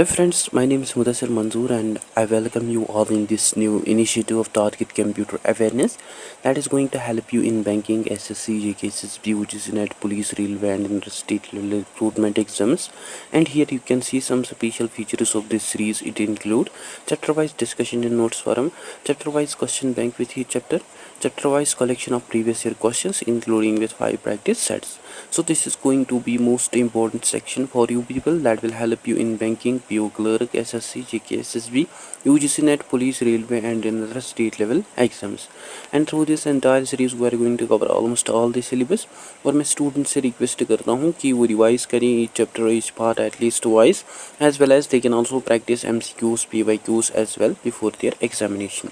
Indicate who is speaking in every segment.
Speaker 1: Hello friends, my name is Mudassir Manzoor and I welcome you all in this new initiative of Target Computer Awareness that is going to help you in banking, SSC, JK, SSB, UGC, Police, Railway and state level recruitment exams. And here you can see some special features of this series. It include chapter-wise discussion in notes forum, chapter-wise question bank with each chapter-wise collection of previous year questions including with 5 practice sets. So this is going to be most important section for you people that will help you in banking, PO clerk, SSC, JK, SSB, UGC net, police, railway and another state level exams. And through this entire series we are going to cover almost all the syllabus. और मैं student से request करता हूँ कि वो revise करें each chapter or each part at least twice, as well as they can also practice MCQs, PYQs as well before their examination.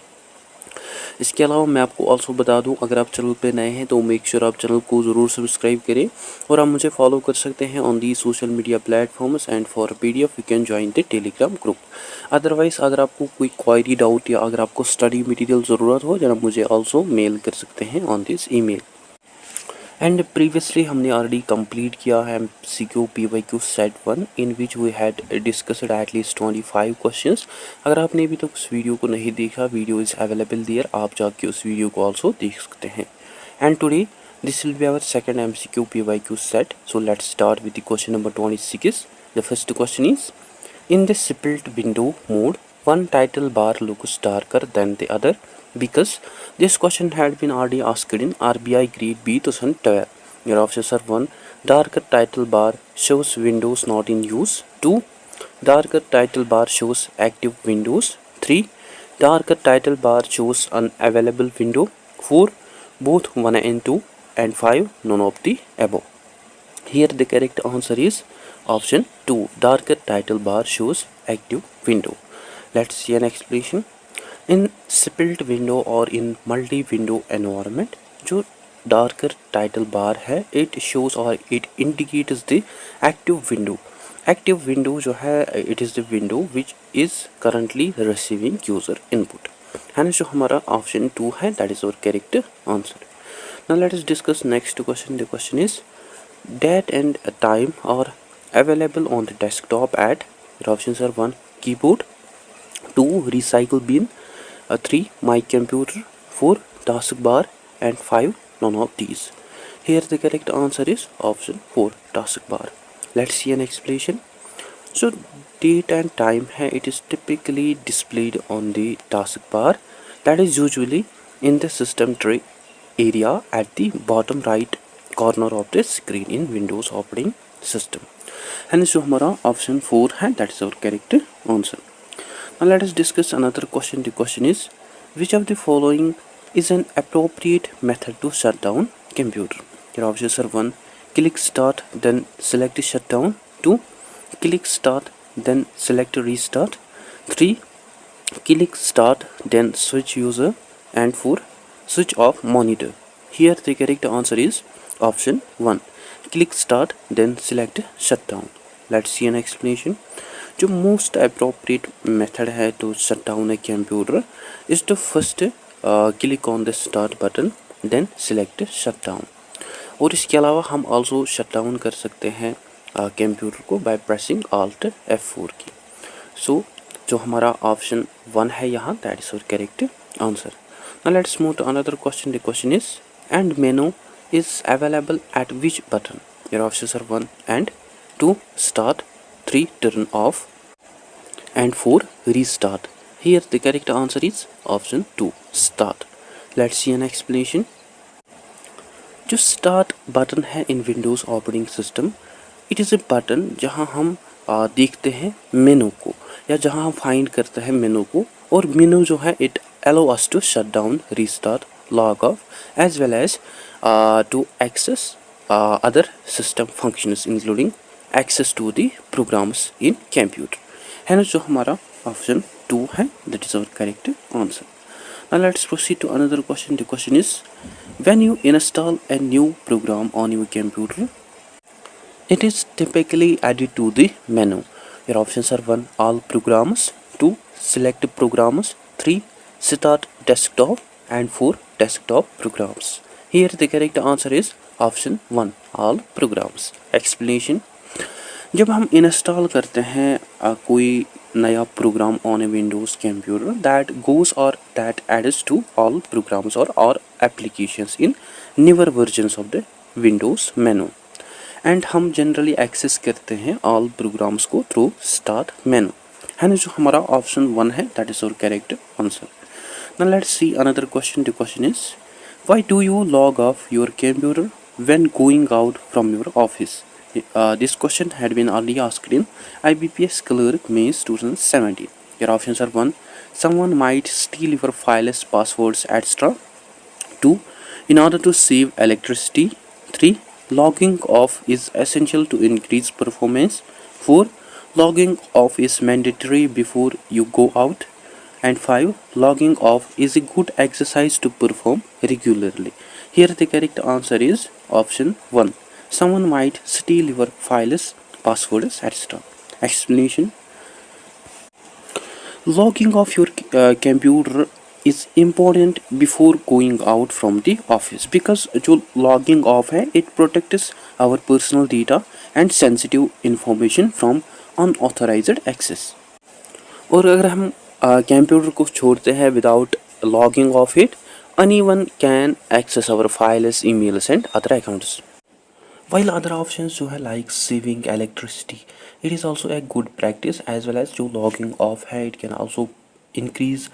Speaker 1: इसके अलावा मैं आपको ऑल्सो बता दूं, अगर आप चैनल पे नए हैं तो मेक श्योर आप चैनल को ज़रूर सब्सक्राइब करें और आप मुझे फॉलो कर सकते हैं on the social media platforms and for PDF you can join the Telegram group. Otherwise अगर आपको कोई क्वायरी डाउट या अगर आपको स्टडी मटेरियल ज़रूरत हो जरा मुझे ऑल्सो मेल कर सकते हैं on this email. And previously हमने ऑलरेडी कंप्लीट किया है MCQ PYQ set 1 in which we had discussed at least 25 questions. अगर आपने अभी तक उस वीडियो को नहीं देखा, वीडियो इज़ अवेलेबल देयर, आप जाके उस वीडियो को ऑल्सो देख सकते हैं. And today this will be our second MCQ PYQ set. So let's start with the question number 26. The first question is in the split window mode one title bar looks darker than the other because this question had been already asked in RBI grade B 2012. Your options are 1. Darker title bar shows windows not in use. 2. Darker title bar shows active windows. 3. Darker title bar shows unavailable window. 4. Both 1 and 2. And 5. None of the above. Here the correct answer is option 2. Darker title bar shows active window. Let's see an explanation. In split window or in multi-window environment, जो darker title bar है, it shows or it indicates the active window. Active window जो है, it is the window which is currently receiving user input. है ना, जो हमारा option 2 है, that is our correct answer. Now let us discuss next question. The question is date and time are available on the desktop at. Your options are 1. Keyboard. 2. Recycle bin. 3. My computer. 4. Taskbar. And 5. None of these. Here the correct answer is option 4. Taskbar. Let's see an explanation. So date and time है, it is typically displayed on the taskbar that is usually in the system tray area at the bottom right corner of the screen in Windows operating system. And जो हमारा option 4 है, that is our correct answer. Now let us discuss another question. The question is which of the following is an appropriate method to shut down computer? Your options are 1. Click start then select shutdown. 2. Click start then select restart. 3. Click start then switch user. And 4. Switch off monitor. Here the correct answer is option 1. Click start then select shutdown. Let's see an explanation. जो most appropriate method है to shut down a computer is to first click on the start button then select shut down. और इसके अलावा हम also shut down कर सकते हैं computer को बाय प्रेसिंग Alt F4 की. सो जो हमारा ऑप्शन 1 है यहाँ, that is our correct answer. Now let's move to another question. The question is end menu is available at which button? Your options are 1 and 2 start, 3 turn off and 4 restart. Here the correct answer is option 2 start. Let's see an explanation. जो start button है in Windows operating system, it is a button जहाँ हम देखते हैं मेनू को या जहाँ हम फाइंड करते हैं मेनू को. और मेनू जो है it allow us to shut down, restart, log off as well as to access other system functions including access to the programs in computer. है ना, जो हमारा ऑप्शन 2 है, that is our correct answer. Now let's proceed to another question. The question is when you install a new program on your computer, it is typically added to the menu. Your options are 1. all programs. 2. select programs. 3. start desktop. And 4. desktop programs. Here the correct answer is option 1. all programs. Explanation. जब हम install करते हैं कोई नया program on a Windows computer that goes और that adds to all programs और applications in newer versions of the Windows menu and हम generally access करते हैं ऑल प्रोग्राम्स को थ्रू स्टार्ट मेनू है ना। जो हमारा ऑप्शन 1 है दैट इज और correct answer. Now let's see another question. The question is why do you log off your computer when going out from your office? This question had been earlier asked in IBPS Clerk May 2017. Your options are 1. Someone might steal your files, passwords, etc. 2. In order to save electricity. 3. Logging off is essential to increase performance. 4. Logging off is mandatory before you go out. And 5. Logging off is a good exercise to perform regularly. Here the correct answer is option 1. Someone might steal your files, passwords, etc. Explanation. Logging off your computer is important before going out from the office because जो logging off है it protects our personal data and sensitive information from unauthorized access. और अगर हम computer को छोड़ते हैं without logging off it, anyone can access our files, emails and other accounts. While other options जो है like saving electricity, it is also a good practice as well as जो logging off है it can also increase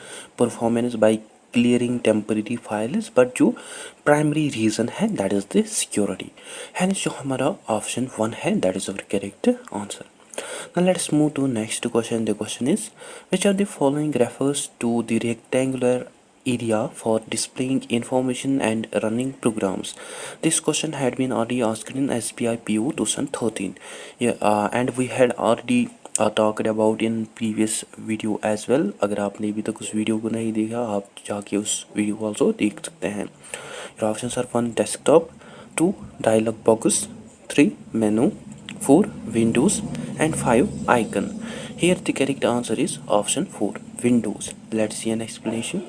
Speaker 1: performance by clearing temporary files, but जो primary reason है that is the security. Hence जो हमारा option 1 है that is our correct answer. Now let's move to next question. The question is which of the following refers to the rectangular area for displaying information and running programs? This question had been already asked in SBI PO 2013. Yeah, and we had already talked about in previous video as well. अगर आपने अभी तक उस video को नहीं देखा आप जाके उस वीडियो को also देख सकते हैं. Your options are 1. Desktop, 2. Dialog box, 3. Menu, 4. Windows and 5. Icon. Here the correct answer is option 4. Windows. Let's see an explanation.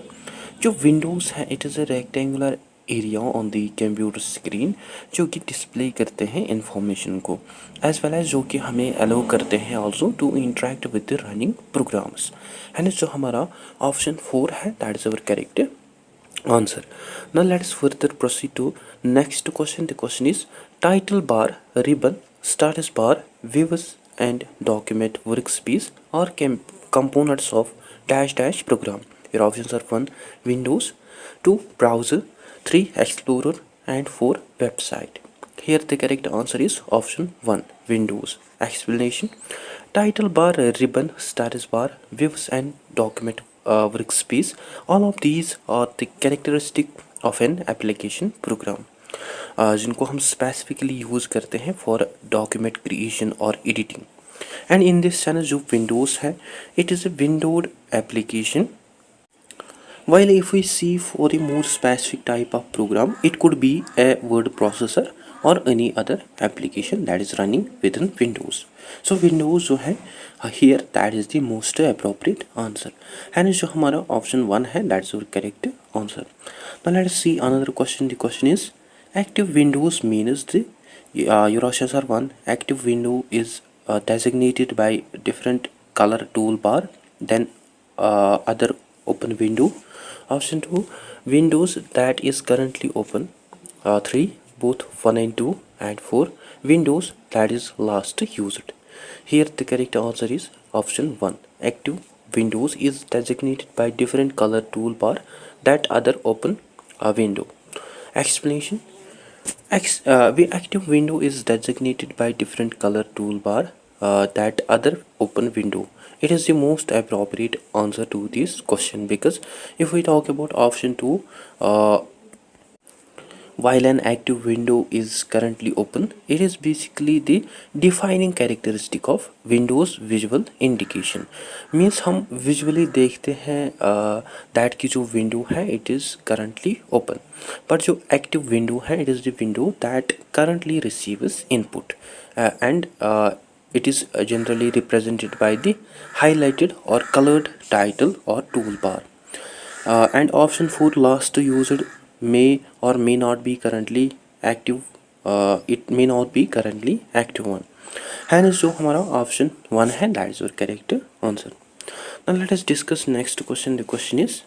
Speaker 1: जो विंडोज़ है it is a rectangular area on the computer screen जो कि display करते हैं information को as well as जो कि हमें अलाउ करते हैं also to interact with the running programs. And जो हमारा ऑप्शन 4 है that is our correct answer. Now let's further proceed to next question. The question is title bar, ribbon, status bar, views and document workspace are components of dash dash program. Your options are 1. Windows, 2. Browser, 3. Explorer and 4. Website. Here the correct answer is option 1. Windows. Explanation. Title bar, ribbon, status bar, views and document workspace. All of these are the characteristic of an application program जिनको हम specifically use करते हैं for document creation or editing. And in this sense जो Windows है it is a windowed application. While if we see for a more specific type of program, it could be a word processor or any other application that is running within Windows. So Windows जो है here that is the most appropriate answer. And जो हमारा option 1 है that's our correct answer. Now let us see another question. The question is active Windows means the your options are 1. Active window is designated by different color toolbar than other open window. Option 2. Windows that is currently open. 3. Both 1 and 2. And 4. Windows that is last used. Here the correct answer is option 1. Active Windows is designated by different color toolbar that other open window. Explanation. Active window is designated by different color toolbar that other open window. It is the most appropriate answer to this question because if we talk about option 2, while an active window is currently open, it is basically the defining characteristic of Windows visual indication. Means हम visually देखते हैं that की जो window है it is currently open. But जो active window है it is the window that currently receives input and it is generally represented by the highlighted or colored title or toolbar. And option 4 last used may or may not be currently active. It may not be currently active one. Hence जो हमारा option 1 है that is your correct answer. Now let us discuss next question. The question is,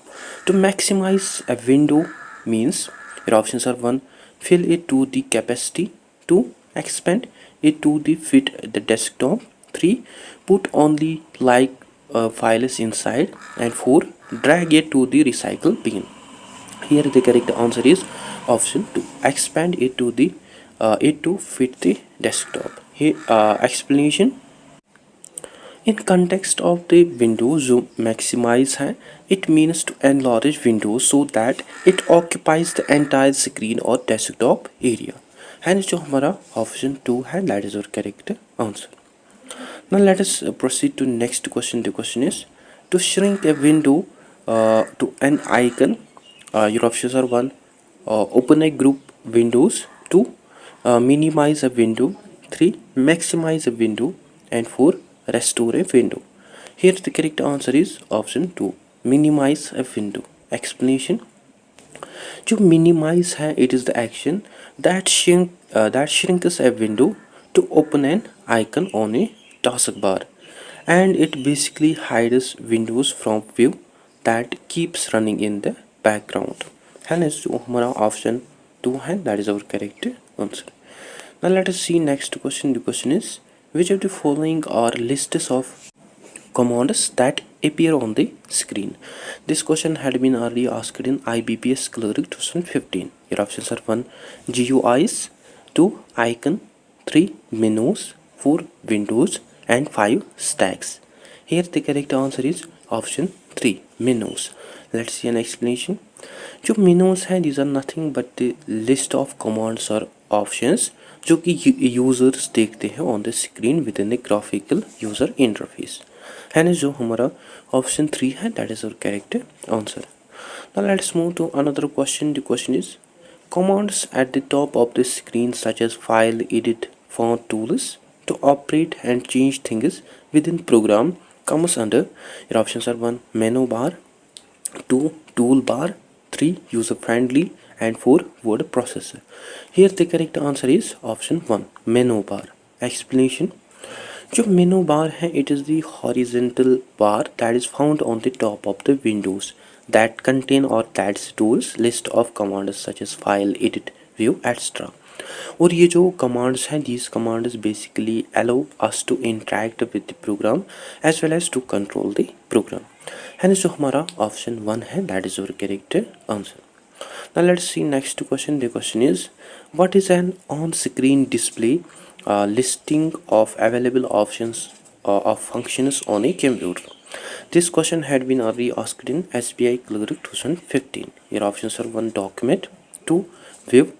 Speaker 1: to maximize a window means your options are 1, fill it to the capacity, 2, expand it to the fit the desktop, 3, put only like files inside, and 4, drag it to the recycle bin. Here the correct answer is option 2, expand it to the it to fit the desktop. Here explanation, in context of the windows जो maximize है, it means to enlarge windows so that it occupies the entire screen or desktop area. Hence जो हमारा option 2 है that is our correct answer. Now let us proceed to next question. The question is, to shrink a window to an icon. Your options are 1, open a group windows, 2, minimize a window, 3, maximize a window, and 4, restore a window. Here the correct answer is option 2, minimize a window. Explanation, जो minimize है, it is the action that shrinks a window to open an icon on a taskbar, and it basically hides windows from view that keeps running in the background. Hence जो हमारा option 2 है that is our correct answer. Now let us see next question. The question is, which of the following are lists of commands that appear on the screen? This question had been already asked in IBPS Clerk 2015. Your options are 1, GUIs, 2, icon, 3, menus, 4, windows, and 5, stacks. Here the correct answer is option 3, menus. Let's see an explanation. जो menus हैं, these are nothing but the list of commands or options जो कि users देखते हैं on the screen within the graphical user interface. है ना, जो हमारा ऑप्शन 3 है that is our correct answer. Now let's move to another question. The question is, commands at the top of the screen such as file, edit, font tools to operate and change things within program comes under. Your options are 1, menu bar, 2, toolbar, 3, user friendly, and 4, word processor. Here the correct answer is option 1, menu bar. Explanation, जो menu bar है, it is the horizontal bar that is found on the top of the windows that contain or that stores list of commands such as file, edit, view, etc. और ये जो commands हैं, these commands basically allow us to interact with the program as well as to control the program. Hence जो हमारा option 1 है that is our correct answer. Now let's see next question. The question is, what is an on-screen display listing of available options of functions on a computer? This question had been already asked in SBI Clerk 2015. Your options are 1, document, 2, view,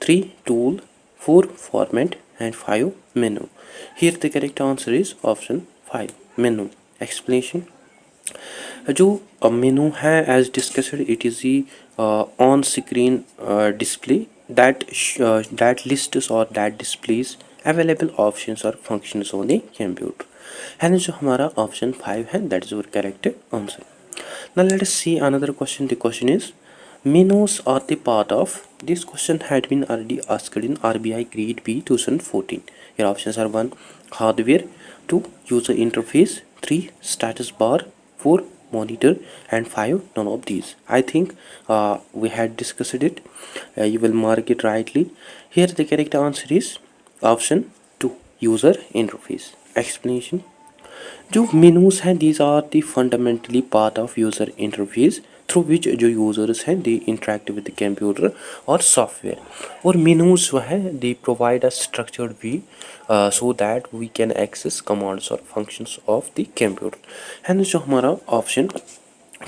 Speaker 1: 3, tool, 4, format, and 5, menu. Here the correct answer is option 5, menu. Explanation, जो menu है as discussed, it is the on screen display that lists or that displays available options or functions on a computer. Hence जो हमारा option 5 है that is our correct answer. Now let us see another question. The question is, menus are the part of. This question had been already asked in RBI Grade B 2014. Your options are 1, hardware, 2, user interface, 3, status bar, 4, monitor, and 5, none of these. I think we had discussed it. You will mark it rightly. Here the correct answer is option 2, user interface. Explanation, जो menus हैं, these are the fundamentally part of user interface through which जो users हैं they interact with the computer और software. और menus जो है they provide a structured way so that we can access commands or functions of the computer. Hence जो हमारा option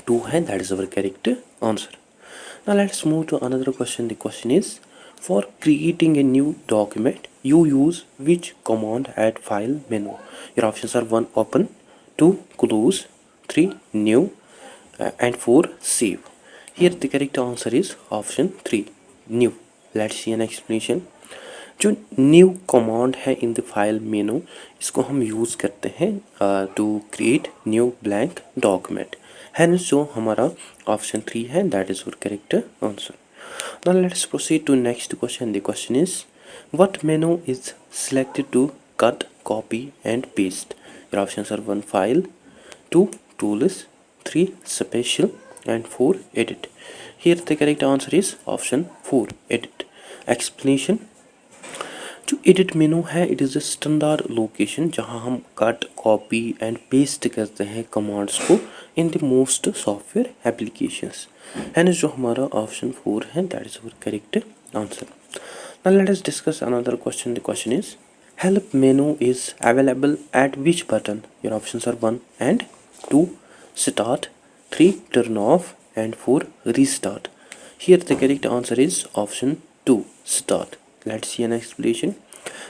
Speaker 1: 2 है that is our correct answer. Now let's move to another question. The question is, for creating a new document you use which command at file menu? Your options are 1, open, 2, close, 3, new, and 4, save. Here the correct answer is option 3, new. Let's see an explanation. जो new command है in the file menu, इसको हम use करते हैं to create new blank document. Hence जो हमारा option 3 है that is our correct answer. Now let's proceed to next question. The question is, what menu is selected to cut copy and paste. Your options are 1 file, 2 tools, 3 special, and 4 edit. Here the correct answer is option 4 edit. Explanation. जो edit मेनू है it is a standard location जहां हम cut copy and paste करते हैं commands को in the most software applications. And जो हमारा option 4 है that is our correct answer. Now let us discuss another question. The question is help menu is available at which button. Your options are 1 and 2 start, 3 turn off, and 4 restart. Here the correct answer is option 2 start. Let's see an explanation.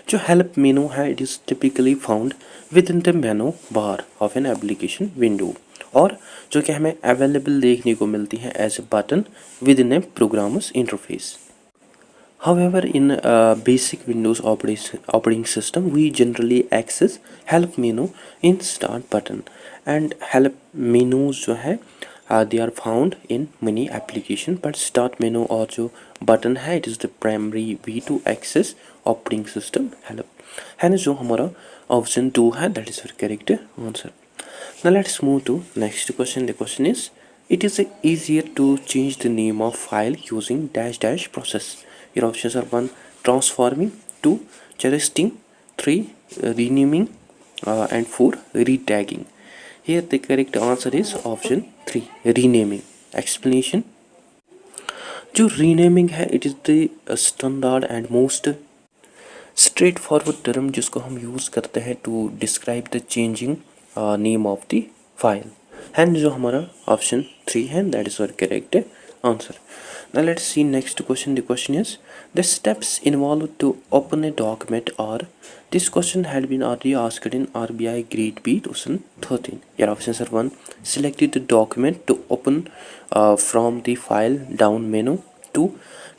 Speaker 1: जो help menu है it is typically found within the menu bar of an application window, और जो कि हमें available देखने को मिलती है as a button within a programmer's interface. However, in basic Windows operating system, we generally access help menu in start button, and help menus जो है they are found in many application, but start menu और जो button है it is the primary way to access operating system help. है जो हमारा option 2 है that is our correct answer. Now let's move to next question. The question is, it is easier to change the name of file using dash dash process. Your options are 1 transforming, 2 suggesting, 3 renaming, and 4 retagging. Here the correct answer is option 3 renaming. Explanation. जो renaming है it is the standard and most straightforward term जिसको हम use करते हैं to describe the changing name of the file. And जो हमारा option 3 है that is our correct answer. Now let's see next question. The question is, the steps involved to open a document are. This question had been already asked in RBI Grade B 2013. Your options are 1 select the document to open from the file down menu, 2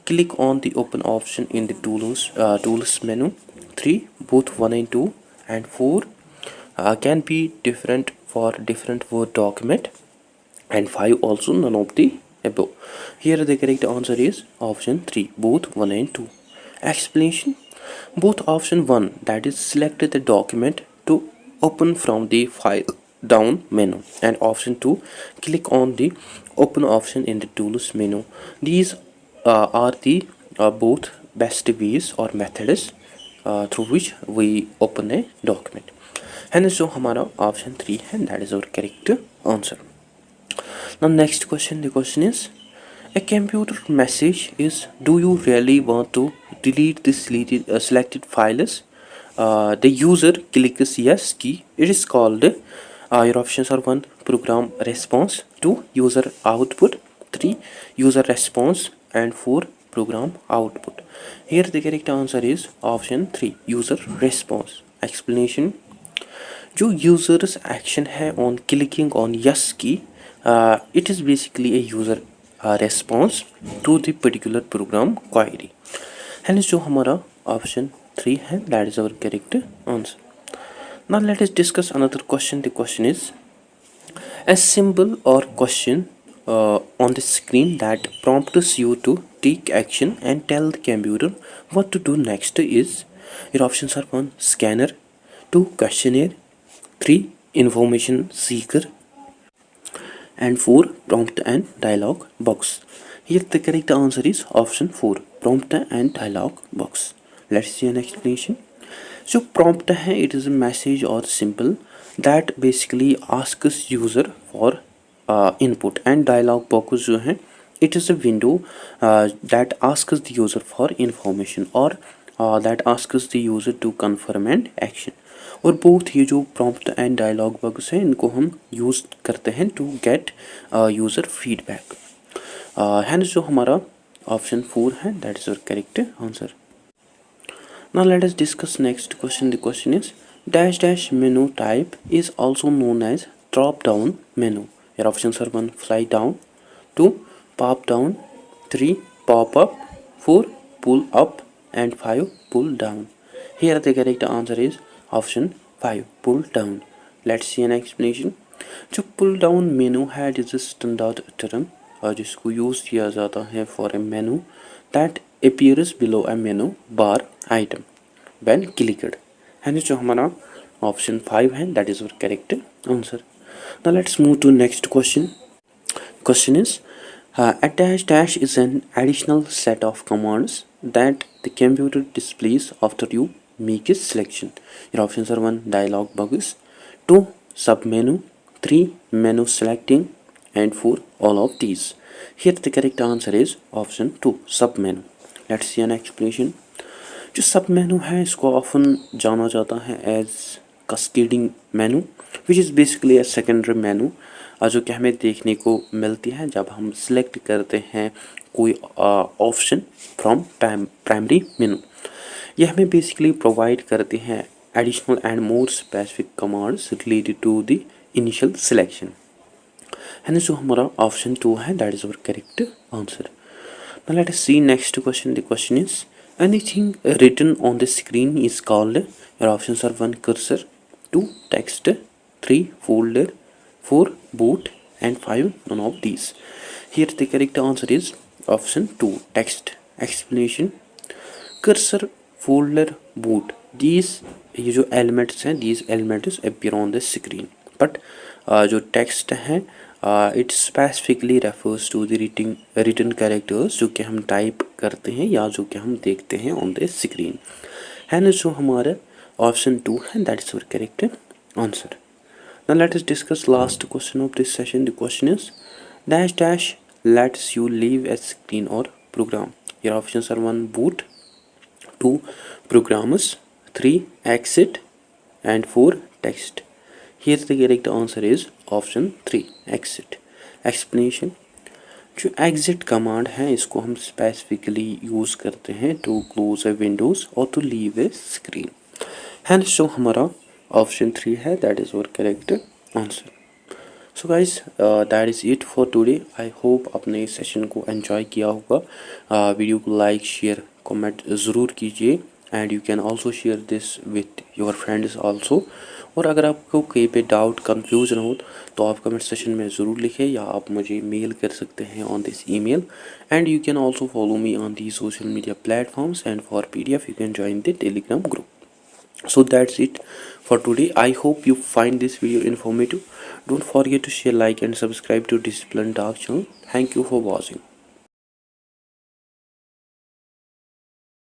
Speaker 1: click on the open option in the tools menu, 3 both 1 and 2, and 4 can be different for different Word document, and 5 also none of the above. Here the correct answer is option 3 both 1 and 2. Explanation. Both option 1 that is select the document to open from the file down menu, and option 2 click on the open option in the tools menu. These are the both best ways or methods through which we open a document. And so हमारा option 3 है that is our correct answer. Now next question. The question is, a computer message is, do you really want to delete the selected files? The user clicks yes key. It is called your options are 1 program response, 2 user output, 3 user response, and 4 program output. Here the correct answer is option 3 user response. Explanation. जो users action है on clicking on yes की it is basically a user response to the particular program query. Hence जो हमारा option 3 है that is our correct answer. Now let us discuss another question. The question is, a symbol or question on the screen that prompts you to take action and tell the computer what to do next is. Your options are 1 scanner, 2 questionnaire, 3 information seeker, and 4 prompt and dialog box. Here the correct answer is option 4 prompt and dialog box. Let's see an explanation. So prompt है it is a message or symbol that basically asks user for input, and dialog box जो है it is a window that asks the user for information or that asks the user to confirm an action. और both ये जो prompt and dialogue box है इनको हम use करते हैं to get user feedback. Hence जो हमारा ऑप्शन 4 है that is our correct answer. Now let us discuss next question. The question is, dash dash menu type is also known as drop down menu. Your options are 1 fly down, 2 pop down, 3 pop up, 4 pull up, and 5 pull down. Here the correct answer is option 5 pull down. Let's see an explanation. जो pull down मेनू है it is a standard term जिसको use किया जाता है for a menu that appears below a menu bar item when clicked, है जो हमारा option 5 है, that is our correct answer. Now let's move to next question. Question is, a dash dash is an additional set of commands that the computer displays after you make a selection. Your options are 1. Dialog box, 2. Submenu, 3. Menu selecting, and 4. All of these. Here the correct answer is option 2. Submenu. Let's see an explanation. जो सब मेनू है इसको often जाना जाता है as cascading menu, which is basically a secondary menu, जो कि हमें देखने को मिलती है जब हम सिलेक्ट करते हैं कोई ऑप्शन फ्रॉम प्राइमरी मेनू. ये हमें बेसिकली प्रोवाइड करते हैं additional and more specific commands related to the initial selection. है ना, जो हमारा ऑप्शन 2 है, that is our correct answer. Now let us see next question. The question is, anything written on the screen is called, your options are 1. Cursor, 2. Text, 3. Folder, 4. Boot, and 5. None of these. Here the correct answer is option 2. Text. Explanation. Cursor, folder, boot, these ये जो elements हैं, these elements appear on the screen, but जो text है it specifically refers to the written characters जो कि हम type करते हैं या जो कि हम देखते हैं on the screen. है ना, जो हमारा ऑप्शन 2 है, that is our correct answer. Now let us discuss last question of this session. The question is, dash dash lets you leave a screen or program. Your options are 1. Boot, 2. Programmers, 3. Exit, and 4. Text. Here the correct answer is option 3. Exit. Explanation. जो exit command है इसको हम specifically use करते हैं to close a windows और to leave a screen. Hence जो हमारा option 3 है, that is our correct answer. So guys, that is it for today. I hope आपने इस सेशन को enjoy किया होगा. वीडियो को लाइक शेयर कमेंट ज़रूर कीजिए and you can also share this with your friends also. और अगर आपको कहीं पे डाउट कन्फ्यूजन हो तो आप कमेंट सेशन में ज़रूर लिखें या आप मुझे मेल कर सकते हैं on this email. And you can also follow me on the social media platforms and for PDF you can join the Telegram group. So that's it for today. I hope you find this video informative. Don't forget to share, like, and subscribe to Discipline Talk channel. Thank you for watching.